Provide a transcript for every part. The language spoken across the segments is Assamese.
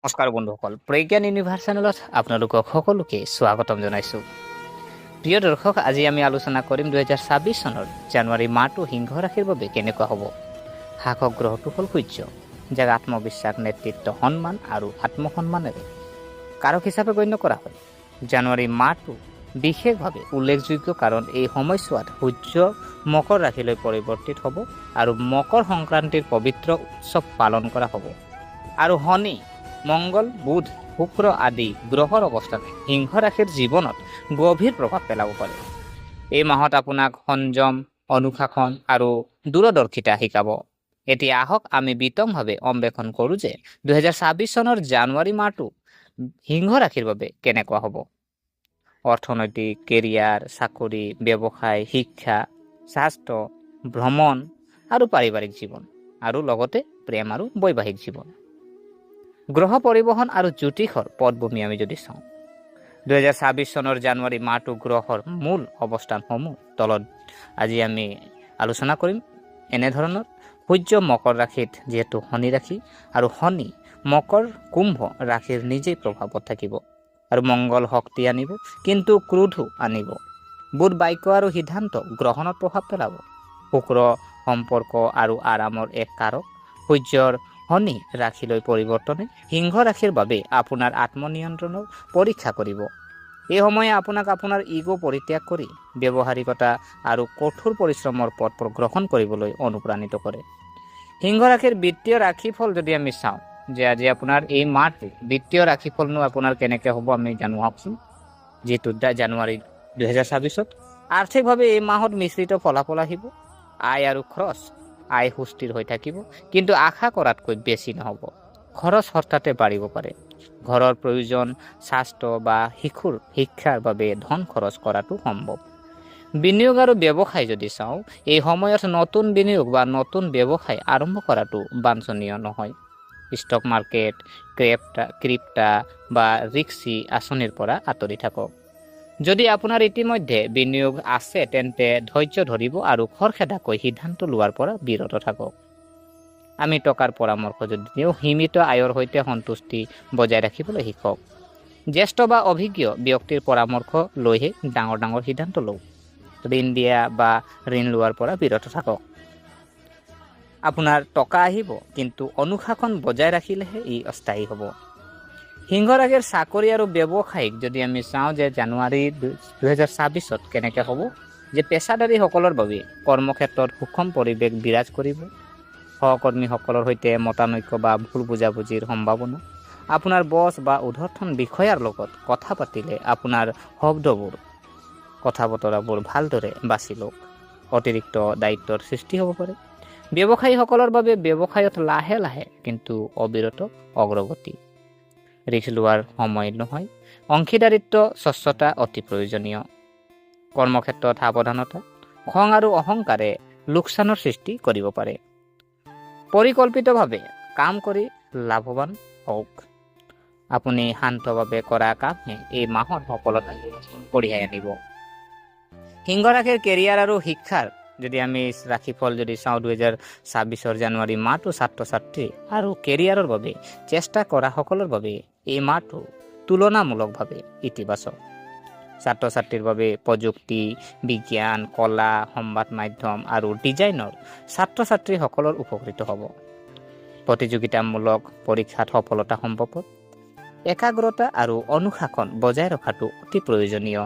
নমস্কাৰ বন্ধুসকল, প্ৰজ্ঞান ইউনিভাৰ্ছ চেনেলত আপোনালোকক সকলোকে স্বাগতম জনাইছোঁ। প্ৰিয় দৰ্শক, আজি আমি আলোচনা কৰিম 2026 চনৰ জানুৱাৰী মাহটো সিংহ ৰাশিৰ বাবে কেনেকুৱা হ'ব। শাসক গ্ৰহটো হ'ল সূৰ্য, যাক আত্মবিশ্বাস, নেতৃত্ব, সন্মান আৰু আত্মসন্মানেৰে কাৰক হিচাপে গণ্য কৰা হয়। জানুৱাৰী মাহটো বিশেষভাৱে উল্লেখযোগ্য কাৰণ এই সময়ছোৱাত সূৰ্য মকৰ ৰাশিলৈ পৰিৱৰ্তিত হ'ব আৰু মকৰ সংক্ৰান্তিৰ পবিত্ৰ উৎসৱ পালন কৰা হ'ব। আৰু শনি, মংগল, বুধ, শুক্ৰ আদি গ্ৰহৰ অৱস্থানে সিংহ ৰাশিৰ জীৱনত গভীৰ প্ৰভাৱ পেলাব পাৰে। এই মাহত আপোনাক সংযম, অনুশাসন আৰু দূৰদৰ্শিতা শিকাব। এতিয়া আহক আমি বিতংভাৱে অন্বেষণ কৰোঁ যে 2026 চনৰ জানুৱাৰী মাহটো সিংহ ৰাশিৰ বাবে কেনেকুৱা হ'ব। অৰ্থনৈতিক, কেৰিয়াৰ, চাকৰি, ব্যৱসায়, শিক্ষা, স্বাস্থ্য, ভ্ৰমণ আৰু পাৰিবাৰিক জীৱন, আৰু লগতে প্ৰেম আৰু বৈবাহিক জীৱন। গ্ৰহ পৰিবহণ আৰু জ্যোতিষৰ পটভূমি আমি যদি চাওঁ, 2026 চনৰ জানুৱাৰী মাহটো গ্ৰহৰ মূল অৱস্থানসমূহ তলত আজি আমি আলোচনা কৰিম। এনেধৰণৰ: সূৰ্য মকৰ ৰাশিত, যিহেতু শনি ৰাশি, আৰু শনি মকৰ কুম্ভ ৰাশিৰ নিজেই প্ৰভাৱত থাকিব। আৰু মংগল শক্তি আনিব, কিন্তু ক্ৰোধো আনিব। বুধ বাক্য আৰু সিদ্ধান্ত গ্ৰহণত প্ৰভাৱ পেলাব। শুক্ৰ সম্পৰ্ক আৰু আৰামৰ এক কাৰক। সূৰ্যৰ শনি ৰাশিলৈ পৰিৱৰ্তনে সিংহ ৰাশিৰ বাবে আপোনাৰ আত্মনিয়ন্ত্ৰণৰ পৰীক্ষা কৰিব। এই সময়ে আপোনাক আপোনাৰ ইগ' পৰিত্যাগ কৰি ব্যৱহাৰিকতা আৰু কঠোৰ পৰিশ্ৰমৰ পথ গ্ৰহণ কৰিবলৈ অনুপ্ৰাণিত কৰে। সিংহ ৰাশিৰ বিত্তীয় ৰাশিফল যদি আমি চাওঁ, যে আজি আপোনাৰ এই মাহটো বিত্তীয় ৰাশিফলনো আপোনাৰ কেনেকৈ হ'ব আমি জানো আহকচোন। যিহেতু জানুৱাৰী 2026, আৰ্থিকভাৱে এই মাহত মিশ্ৰিত ফলাফল আহিব। আয় আৰু খৰচ, আয় সুস্থিৰ হৈ থাকিব, কিন্তু আশা কৰাতকৈ বেছি নহ'ব। খৰচ হঠাতে বাঢ়িব পাৰে। ঘৰৰ প্ৰয়োজন, স্বাস্থ্য বা শিশুৰ শিক্ষাৰ বাবে ধন খৰচ কৰাটো সম্ভৱ। বিনিয়োগ আৰু ব্যৱসায় যদি চাওঁ, এই সময়ত নতুন বিনিয়োগ বা নতুন ব্যৱসায় আৰম্ভ কৰাটো বাঞ্ছনীয় নহয়। ষ্টক মাৰ্কেট, ক্ৰিপ্টা বা ৰিস্কি আঁচনিৰ পৰা আঁতৰি থাকক। যদি আপোনাৰ ইতিমধ্যে বিনিয়োগ আছে, তেন্তে ধৈৰ্য ধৰিব আৰু খৰখেদাকৈ সিদ্ধান্ত লোৱাৰ পৰা বিৰত থাকক। আমি টকাৰ পৰামৰ্শ যদি দিওঁ, সীমিত আয়ৰ সৈতে সন্তুষ্টি বজাই ৰাখিবলৈ শিকক। জ্যেষ্ঠ বা অভিজ্ঞ ব্যক্তিৰ পৰামৰ্শ লৈহে ডাঙৰ ডাঙৰ সিদ্ধান্ত লওক। ঋণ দিয়া বা ঋণ লোৱাৰ পৰা বিৰত থাকক। আপোনাৰ টকা আহিব, কিন্তু অনুশাসন বজাই ৰাখিলেহে ই অস্থায়ী হ'ব। সিংহ ৰাশিৰ চাকৰি আৰু ব্যৱসায়িক যদি আমি চাওঁ, যে জানুৱাৰী 2026 কেনেকৈ হ'ব, যে পেছাদাৰীসকলৰ বাবে কৰ্মক্ষেত্ৰত সুষম পৰিৱেশ বিৰাজ কৰিব। সহকৰ্মীসকলৰ সৈতে মতানৈক্য বা ভুল বুজাবুজিৰ সম্ভাৱনা। আপোনাৰ বছ বা ঊৰ্ধ্বতন বিষয়াৰ লগত কথা পাতিলে আপোনাৰ শব্দবোৰ, কথা বতৰাবোৰ ভালদৰে বাছি লওক। অতিৰিক্ত দায়িত্বৰ সৃষ্টি হ'ব পাৰে। ব্যৱসায়ীসকলৰ বাবে ব্যৱসায়ত লাহে লাহে কিন্তু অবিৰত অগ্ৰগতি। ৰিস্ক লোৱাৰ সময় নহয়। অংশীদাৰিত্ব, স্বচ্ছতা অতি প্ৰয়োজনীয়। কৰ্মক্ষেত্ৰত সাৱধানতা। খং আৰু অহংকাৰে লোকচানৰ সৃষ্টি কৰিব পাৰে। পৰিকল্পিতভাৱে কাম কৰি লাভৱান হওক। আপুনি শান্তভাৱে কৰা কামে এই মাহত সফলতা কঢ়িয়াই আনিব। সিংহ ৰাশিৰ কেৰিয়াৰ আৰু শিক্ষাৰ যদি আমি ৰাশিফল যদি চাওঁ, 2026 জানুৱাৰী মাহটো ছাত্ৰ ছাত্ৰী আৰু কেৰিয়াৰৰ বাবে চেষ্টা কৰা সকলৰ বাবে এই মাহটো তুলনামূলকভাৱে ইতিবাচক। ছাত্ৰ ছাত্ৰীৰ বাবে প্ৰযুক্তি, বিজ্ঞান, কলা, সংবাদ মাধ্যম আৰু ডিজাইনৰ ছাত্ৰ ছাত্ৰীসকলৰ উপকৃত হ'ব। প্ৰতিযোগিতামূলক পৰীক্ষাত সফলতা সম্ভৱ। একাগ্ৰতা আৰু অনুশাসন বজাই ৰখাটো অতি প্ৰয়োজনীয়।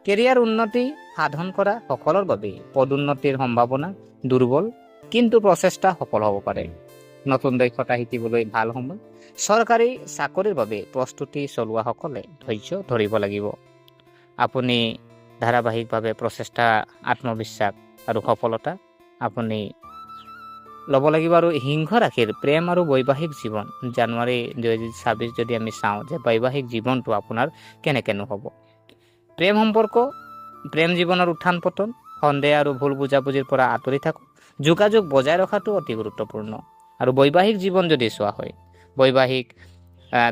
কেৰিয়াৰ উন্নতি সাধন কৰা সকলৰ বাবে পদোন্নতিৰ সম্ভাৱনা দুৰ্বল, কিন্তু প্ৰচেষ্টা সফল হ'ব পাৰে। নতুন দক্ষতা শিকিবলৈ ভাল সময়। চৰকাৰী চাকৰিৰ বাবে প্ৰস্তুতি চলোৱাসকলে ধৈৰ্য ধৰিব লাগিব। আপুনি ধাৰাবাহিকভাৱে প্ৰচেষ্টা, আত্মবিশ্বাস আৰু সফলতা আপুনি ল'ব লাগিব। আৰু সিংহ ৰাশিৰ প্ৰেম আৰু বৈবাহিক জীৱন, জানুৱাৰী 2026 যদি আমি চাওঁ, যে বৈবাহিক জীৱনটো আপোনাৰ কেনেকৈনো হ'ব। প্ৰেম সম্পৰ্ক, প্ৰেম জীৱনৰ উত্থান পতন, সন্দেহ আৰু ভুল বুজাবুজিৰ পৰা আঁতৰি থাকক। যোগাযোগ বজাই ৰখাটো অতি গুৰুত্বপূৰ্ণ। আৰু বৈবাহিক জীৱন যদি চোৱা হয়,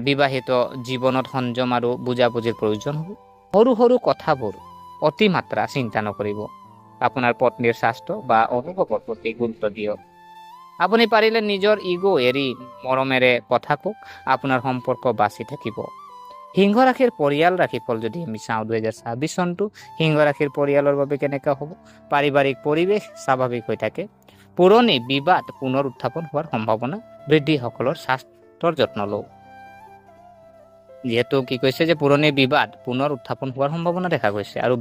বিবাহিত জীৱনত সংযম আৰু বুজাবুজিৰ প্ৰয়োজন হ'ব। সৰু সৰু কথাবোৰ অতিমাত্ৰা চিন্তা নকৰিব। আপোনাৰ পত্নীৰ স্বাস্থ্য বা অনুভৱৰ প্ৰতি গুৰুত্ব দিয়ক। আপুনি পাৰিলে নিজৰ ইগো এৰি মৰমেৰে কথা কওক, আপোনাৰ সম্পৰ্ক বাচি থাকিব। সিংহ ৰাশিৰ পৰিয়াল ৰাশিফল যদি আমি চাওঁ 2026 চনটো সিংহ ৰাশিৰ পৰিয়ালৰ বাবে কেনেকুৱা হ'ব। পাৰিবাৰিক পৰিৱেশ স্বাভাৱিক হৈ থাকে। পুৰণি বিবাদ পুনৰ উত্থাপন হোৱাৰ সম্ভাৱনা বৃদ্ধি। সকলৰ স্বাস্থ্যৰ যত্ন লওক। যিহেতু কি কৈছে যে পুৰণি বিবাদ পুনৰ উত্থাপন হোৱাৰ সম্ভাৱনা দেখা গৈছে। আৰু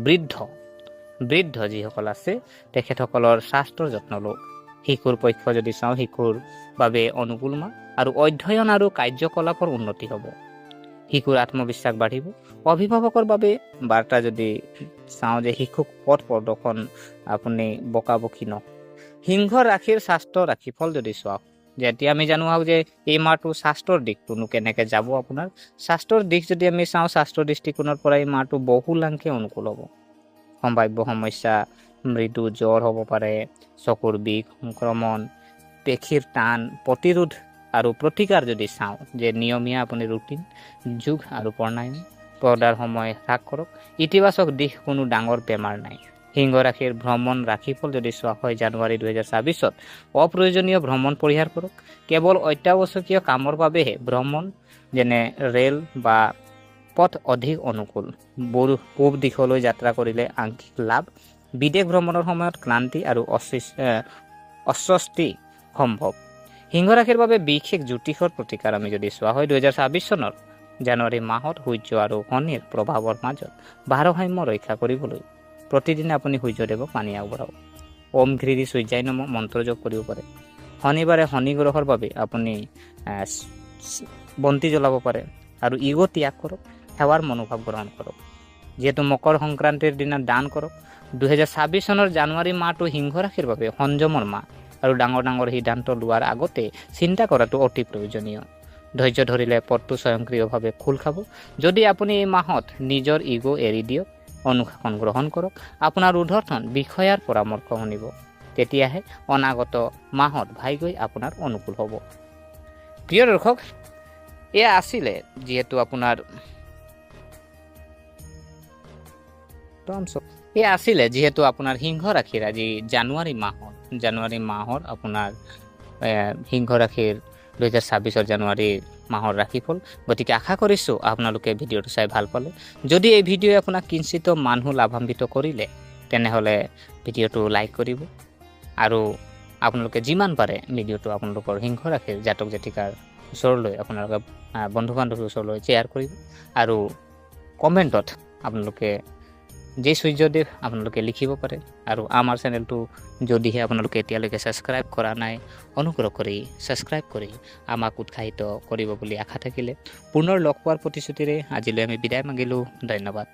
বৃদ্ধ যিসকল আছে তেখেতসকলৰ স্বাস্থ্যৰ যত্ন লওক। শিশুৰ পক্ষ যদি চাওঁ শিশুৰ বাবে অনুকূল মাহ আৰু অধ্যয়ন আৰু কাৰ্যকলাপৰ উন্নতি হ'ব। শিশুৰ আত্মবিশ্বাস বাঢ়িব। অভিভাৱকৰ বাবে বাৰ্তা যদি চাওঁ যে শিশুক পথ প্ৰদৰ্শন আপুনি বকাবকি ন। সিংহ ৰাশিৰ স্বাস্থ্য ৰাশিফল যদি চাওঁ যে এতিয়া আমি জানো যে এই মাহটো স্বাস্থ্যৰ দিশটোনো কেনেকৈ যাব। আপোনাৰ স্বাস্থ্যৰ দিশ যদি আমি চাওঁ স্বাস্থ্যৰ দৃষ্টিকোণৰ পৰা এই মাহটো বহুলাংশে অনুকূল হ'ব। সম্ভাৱ্য সমস্যা মৃদু জ্বৰ হ'ব পাৰে, চকুৰ বিষ, সংক্ৰমণ, পেশীৰ টান, প্ৰতিৰোধ আৰু প্ৰতিকাৰ যদি চাওঁ যে নিয়মীয়া আপুনি ৰুটিন যোগ আৰু প্ৰণায়াম পৰ্দাৰ সময় হ্ৰাস কৰক। ইতিবাচক দিশ কোনো ডাঙৰ বেমাৰ নাই। সিংহ ৰাশিৰ ভ্ৰমণ ৰাশিফল যদি চোৱা হয় জানুৱাৰী 2026 অপ্ৰয়োজনীয় ভ্ৰমণ পৰিহাৰ কৰক। কেৱল অত্যাৱশ্যকীয় কামৰ বাবেহে ভ্ৰমণ, যেনে ৰেল বা পথ অধিক অনুকূল। পূব দিশলৈ যাত্ৰা কৰিলে আংশিক লাভ। বিদেশ ভ্ৰমণৰ সময়ত ক্লান্তি আৰু অস্বস্তি সম্ভৱ। সিংহ ৰাশিৰ বাবে বিশেষ জ্যোতিষৰ প্ৰতিকাৰ আমি যদি চোৱা হয় 2026 চনৰ জানুৱাৰী মাহত সূৰ্য আৰু শনিৰ প্ৰভাৱৰ মাজত ভাৰসাম্য ৰক্ষা কৰিবলৈ প্ৰতিদিনে আপুনি সূৰ্যদেৱক পানী আগবঢ়াওক। ওম ঘৃৰি সূৰ্যায় নমঃ মন্ত্ৰযোগ কৰিব পাৰে। শনিবাৰে শনি গ্ৰহৰ বাবে আপুনি বন্তি জ্বলাব পাৰে আৰু ইগো ত্যাগ কৰক। সেৱাৰ মনোভাৱ গ্ৰহণ কৰক। যিহেতু মকৰ সংক্ৰান্তিৰ দিনা দান কৰক। 2026 চনৰ জানুৱাৰী মাহটো সিংহ ৰাশিৰ বাবে সংযমৰ মাহ আৰু ডাঙৰ সিদ্ধান্ত লোৱাৰ আগতে চিন্তা কৰাটো অতি প্ৰয়োজনীয়। ধৈৰ্য ধৰিলে পথটো স্বয়ংক্ৰিয়ভাৱে খোল খাব। যদি আপুনি এই মাহত নিজৰ ইগো এৰি দিয়ক, অনুশাসন গ্ৰহণ কৰক, আপোনাৰ ঊৰ্ধ্বতন বিষয়াৰ পৰামৰ্শ শুনিব, তেতিয়াহে অনাগত মাহত ভাগ্যই আপোনাৰ অনুকূল হ'ব। প্ৰিয় দৰ্শক, এয়া আছিলে যিহেতু আপোনাৰ সিংহ ৰাশিৰ আজি জানুৱাৰী মাহৰ আপোনাৰ সিংহ ৰাশিৰ 2026 জানুৱাৰী মাহৰ ৰাশিফল। গতিকে আশা কৰিছোঁ আপোনালোকে ভিডিঅ'টো চাই ভাল পালে। যদি এই ভিডিঅ'ই আপোনাক কিঞ্চিত মানুহ লাভান্বিত কৰিলে তেনেহ'লে ভিডিঅ'টো লাইক কৰিব আৰু আপোনালোকে যিমান পাৰে ভিডিঅ'টো আপোনালোকৰ সিংহ ৰাশিৰ জাতক জাতিকাৰ ওচৰলৈ আপোনালোকে বন্ধু বান্ধৱীৰ ওচৰলৈ শ্বেয়াৰ কৰিব আৰু কমেণ্টত আপোনালোকে যে সূৰ্যদেৱ আপোনালোকে লিখিব পাৰে। আৰু আমাৰ চেনেলটো যদিহে আপোনালোকে এতিয়ালৈকে ছাবস্ক্ৰাইব কৰা নাই, অনুগ্ৰহ কৰি ছাবস্ক্ৰাইব কৰি আমাক উৎসাহিত কৰিব বুলি আশা থাকিলে পুনৰ লগ পোৱাৰ প্ৰতিশ্ৰুতিৰে আজিলৈ আমি বিদায় মাগিলোঁ। ধন্যবাদ।